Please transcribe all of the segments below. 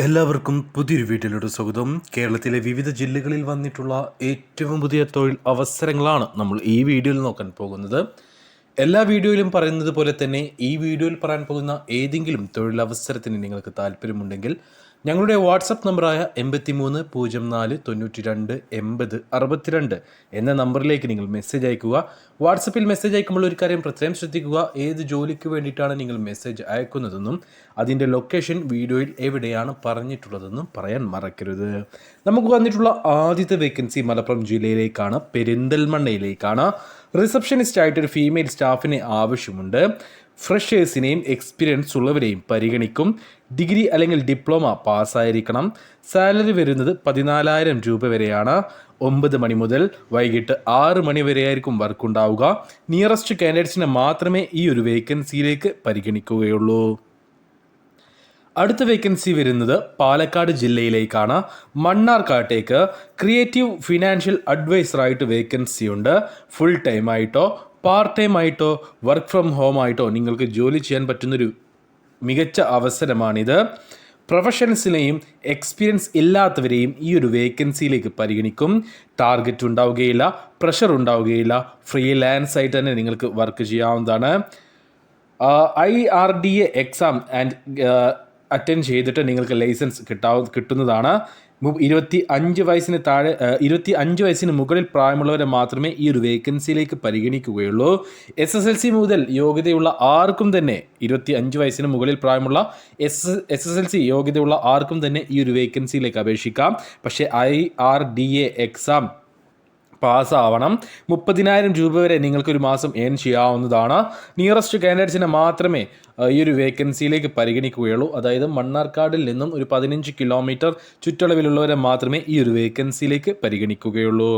എല്ലാവർക്കും പുതിയൊരു വീഡിയോയിലൂടെ സ്വാഗതം. കേരളത്തിലെ വിവിധ ജില്ലകളിൽ വന്നിട്ടുള്ള ഏറ്റവും പുതിയ തൊഴിൽ അവസരങ്ങളാണ് നമ്മൾ ഈ വീഡിയോയിൽ നോക്കാൻ പോകുന്നത്. എല്ലാ വീഡിയോയിലും പറയുന്നത് പോലെ തന്നെ ഈ വീഡിയോയിൽ പറയാൻ പോകുന്ന ഏതെങ്കിലും തൊഴിലവസരത്തിന് നിങ്ങൾക്ക് താല്പര്യമുണ്ടെങ്കിൽ ഞങ്ങളുടെ വാട്സപ്പ് നമ്പറായ 8304928062 എന്ന നമ്പറിലേക്ക് നിങ്ങൾ മെസ്സേജ് അയക്കുക. വാട്സപ്പിൽ മെസ്സേജ് അയക്കുമ്പോൾ ഒരു കാര്യം പ്രത്യേകം ശ്രദ്ധിക്കുക, ഏത് ജോലിക്ക് വേണ്ടിയിട്ടാണ് നിങ്ങൾ മെസ്സേജ് അയക്കുന്നതെന്നും അതിൻ്റെ ലൊക്കേഷൻ വീഡിയോയിൽ എവിടെയാണ് പറഞ്ഞിട്ടുള്ളതെന്നും പറയാൻ മറക്കരുത്. നമുക്ക് വന്നിട്ടുള്ള ആദ്യത്തെ വേക്കൻസി മലപ്പുറം ജില്ലയിലേക്കാണ്, പെരിന്തൽമണ്ണയിലേക്കാണ്. റിസപ്ഷനിസ്റ്റ് ആയിട്ടൊരു ഫീമെയിൽ സ്റ്റാഫിനെ ആവശ്യമുണ്ട്. ഫ്രഷേഴ്സിനെയും എക്സ്പീരിയൻസ് ഉള്ളവരെയും പരിഗണിക്കും. ഡിഗ്രി അല്ലെങ്കിൽ ഡിപ്ലോമ പാസ്സായിരിക്കണം. സാലറി വരുന്നത് 14,000 രൂപ വരെയാണ്. 9 മണി മുതൽ വൈകിട്ട് 6 മണി വരെയായിരിക്കും വർക്ക് ഉണ്ടാവുക. നിയറസ്റ്റ് കാൻഡിഡേറ്റ്സിനെ മാത്രമേ ഈ ഒരു വേക്കൻസിയിലേക്ക് പരിഗണിക്കുകയുള്ളൂ. അടുത്ത വേക്കൻസി വരുന്നത് പാലക്കാട് ജില്ലയിലേക്കാണ്. മണ്ണാർക്കാട്ടേക്ക് ക്രിയേറ്റീവ് ഫിനാൻഷ്യൽ അഡ്വൈസറായിട്ട് വേക്കൻസി ഉണ്ട്. ഫുൾ ടൈം ആയിട്ടോ പാർട്ട് ടൈം ആയിട്ടോ വർക്ക് ഫ്രം ഹോം ആയിട്ടോ നിങ്ങൾക്ക് ജോലി ചെയ്യാൻ പറ്റുന്നൊരു മികച്ച അവസരമാണിത്. പ്രൊഫഷണൽസിനെയും എക്സ്പീരിയൻസ് ഇല്ലാത്തവരെയും ഈ ഒരു വേക്കൻസിയിലേക്ക് പരിഗണിക്കും. ടാർഗറ്റ് ഉണ്ടാവുകയില്ല, പ്രഷർ ഉണ്ടാവുകയില്ല. ഫ്രീലാൻസ് ആയിട്ട് തന്നെ നിങ്ങൾക്ക് വർക്ക് ചെയ്യാവുന്നതാണ്. IRDA എക്സാം അറ്റൻഡ് ചെയ്തിട്ട് നിങ്ങൾക്ക് ലൈസൻസ് കിട്ടുന്നതാണ്. 25 വയസ്സിന് മുകളിൽ പ്രായമുള്ളവരെ മാത്രമേ ഈ ഒരു വേക്കൻസിയിലേക്ക് പരിഗണിക്കുകയുള്ളൂ. SSLC മുതൽ യോഗ്യതയുള്ള ആർക്കും തന്നെ 25 വയസ്സിന് മുകളിൽ പ്രായമുള്ള SSLC യോഗ്യതയുള്ള ആർക്കും തന്നെ ഈ ഒരു വേക്കൻസിയിലേക്ക് അപേക്ഷിക്കാം. പക്ഷേ IRDA എക്സാം പാസ്സാവണം. 30,000 രൂപ വരെ നിങ്ങൾക്കൊരു മാസം ഏൺ ചെയ്യാവുന്നതാണ്. നിയറസ്റ്റ് കാൻഡിഡേറ്റ്സിനെ മാത്രമേ ഈ ഒരു വേക്കൻസിയിലേക്ക് പരിഗണിക്കുകയുള്ളൂ. അതായത് മണ്ണാർക്കാടിൽ നിന്നും ഒരു 15 കിലോമീറ്റർ ചുറ്റളവിലുള്ളവരെ മാത്രമേ ഈ ഒരു വേക്കൻസിയിലേക്ക് പരിഗണിക്കുകയുള്ളൂ.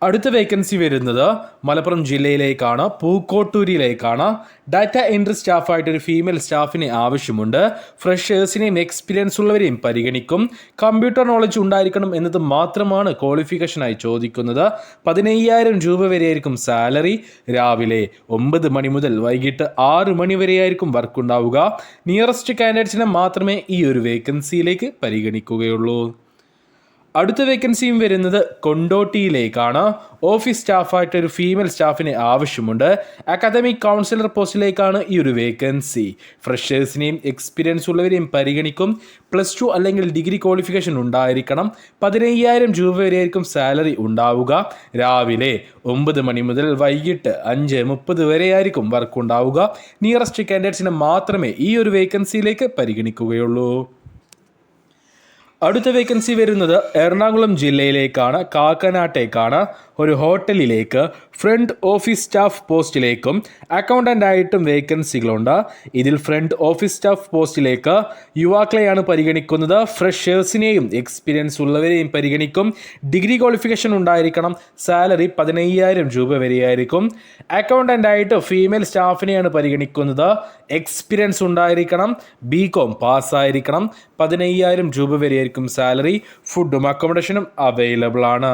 അടുത്ത വേക്കൻസി വരുന്നത് മലപ്പുറം ജില്ലയിലേക്കാണ്, പൂക്കോട്ടൂരിലേക്കാണ്. ഡാറ്റ എൻട്രി സ്റ്റാഫായിട്ടൊരു ഫീമെയിൽ സ്റ്റാഫിനെ ആവശ്യമുണ്ട്. ഫ്രഷേഴ്സിനെയും എക്സ്പീരിയൻസ് ഉള്ളവരെയും പരിഗണിക്കും. കമ്പ്യൂട്ടർ നോളജ് ഉണ്ടായിരിക്കണം എന്നത് മാത്രമാണ് ക്വാളിഫിക്കേഷനായി ചോദിക്കുന്നത്. 15,000 രൂപ വരെയായിരിക്കും സാലറി. രാവിലെ 9 മണി മുതൽ വൈകിട്ട് 6 മണി വരെയായിരിക്കും വർക്ക് ഉണ്ടാവുക. നിയറസ്റ്റ് കാൻഡിഡേറ്റ്സിനെ മാത്രമേ ഈ ഒരു വേക്കൻസിയിലേക്ക് പരിഗണിക്കുകയുള്ളൂ. അടുത്ത വേക്കൻസിയും വരുന്നത് കൊണ്ടോട്ടിയിലേക്കാണ്. ഓഫീസ് സ്റ്റാഫായിട്ട് ഒരു ഫീമെയിൽ സ്റ്റാഫിനെ ആവശ്യമുണ്ട്. അക്കാദമിക് കൗൺസിലർ പോസ്റ്റിലേക്കാണ് ഈ ഒരു വേക്കൻസി. ഫ്രഷേഴ്സിനെയും എക്സ്പീരിയൻസ് ഉള്ളവരെയും പരിഗണിക്കും. +2 അല്ലെങ്കിൽ ഡിഗ്രി ക്വാളിഫിക്കേഷൻ ഉണ്ടായിരിക്കണം. 15,000 രൂപ വരെയായിരിക്കും സാലറി ഉണ്ടാവുക. രാവിലെ 9 മണി മുതൽ വൈകിട്ട് 5:30 വരെയായിരിക്കും വർക്ക് ഉണ്ടാവുക. നിയറസ്റ്റ് കാൻഡിഡേറ്റ്സിനെ മാത്രമേ ഈ ഒരു വേക്കൻസിയിലേക്ക് പരിഗണിക്കുകയുള്ളൂ. അടുത്ത വേക്കൻസി വരുന്നത് എറണാകുളം ജില്ലയിലേക്കാണ്, കാക്കനാട്ടേക്കാണ്. ഒരു ഹോട്ടലിലേക്ക് ഫ്രണ്ട് ഓഫീസ് സ്റ്റാഫ് പോസ്റ്റിലേക്കും അക്കൗണ്ടൻ്റ് ആയിട്ടും വേക്കൻസികളുണ്ട്. ഇതിൽ ഫ്രണ്ട് ഓഫീസ് സ്റ്റാഫ് പോസ്റ്റിലേക്ക് യുവാക്കളെയാണ് പരിഗണിക്കുന്നത്. ഫ്രഷേഴ്സിനെയും എക്സ്പീരിയൻസ് ഉള്ളവരെയും പരിഗണിക്കും. ഡിഗ്രി ക്വാളിഫിക്കേഷൻ ഉണ്ടായിരിക്കണം. സാലറി 15,000 രൂപ വരെയായിരിക്കും. അക്കൗണ്ടൻ്റ് ആയിട്ട് ഫീമെയിൽ സ്റ്റാഫിനെയാണ് പരിഗണിക്കുന്നത്. എക്സ്പീരിയൻസ് ഉണ്ടായിരിക്കണം. BCom പാസ്സായിരിക്കണം. 15,000 രൂപ വരെയായിരിക്കും സാലറി. ഫുഡും അക്കോമഡേഷനും അവൈലബിൾ ആണ്.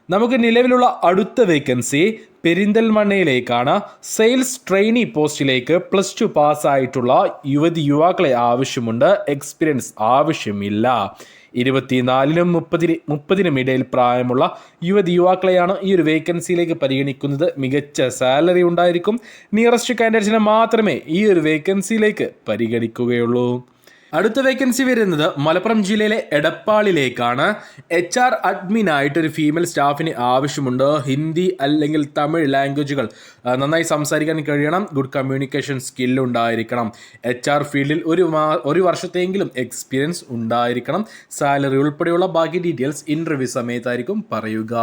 നമുക്ക് നിലവിലുള്ള അടുത്ത വേക്കൻസി പെരിന്തൽമണ്ണയിലേക്കാണ്. സെയിൽസ് ട്രെയിനി പോസ്റ്റിലേക്ക് +2 പാസ്സായിട്ടുള്ള യുവാക്കളെ ആവശ്യമുണ്ട്. എക്സ്പീരിയൻസ് ആവശ്യമില്ല. 24-നും 30-നും ഇടയിൽ പ്രായമുള്ള യുവാക്കളെയാണ് ഈ ഒരു വേക്കൻസിയിലേക്ക് പരിഗണിക്കുന്നത്. മികച്ച സാലറി ഉണ്ടായിരിക്കും. നിയറസ്റ്റ് കാൻഡിഡേറ്റ്സിനെ മാത്രമേ ഈ ഒരു വേക്കൻസിയിലേക്ക് പരിഗണിക്കുകയുള്ളൂ. അടുത്ത വേക്കൻസി വരുന്നത് മലപ്പുറം ജില്ലയിലെ എടപ്പാളിലേക്കാണ്. HR അഡ്മിനായിട്ടൊരു ഫീമെയിൽ സ്റ്റാഫിന് ആവശ്യമുണ്ട്. ഹിന്ദി അല്ലെങ്കിൽ തമിഴ് ലാംഗ്വേജുകൾ നന്നായി സംസാരിക്കാൻ കഴിയണം. ഗുഡ് കമ്മ്യൂണിക്കേഷൻ സ്കില്ല് ഉണ്ടായിരിക്കണം. HR ഫീൽഡിൽ ഒരു വർഷത്തെങ്കിലും എക്സ്പീരിയൻസ് ഉണ്ടായിരിക്കണം. സാലറി ഉൾപ്പെടെയുള്ള ബാക്കി ഡീറ്റെയിൽസ് ഇൻ്റർവ്യൂ സമയത്തായിരിക്കും പറയുക.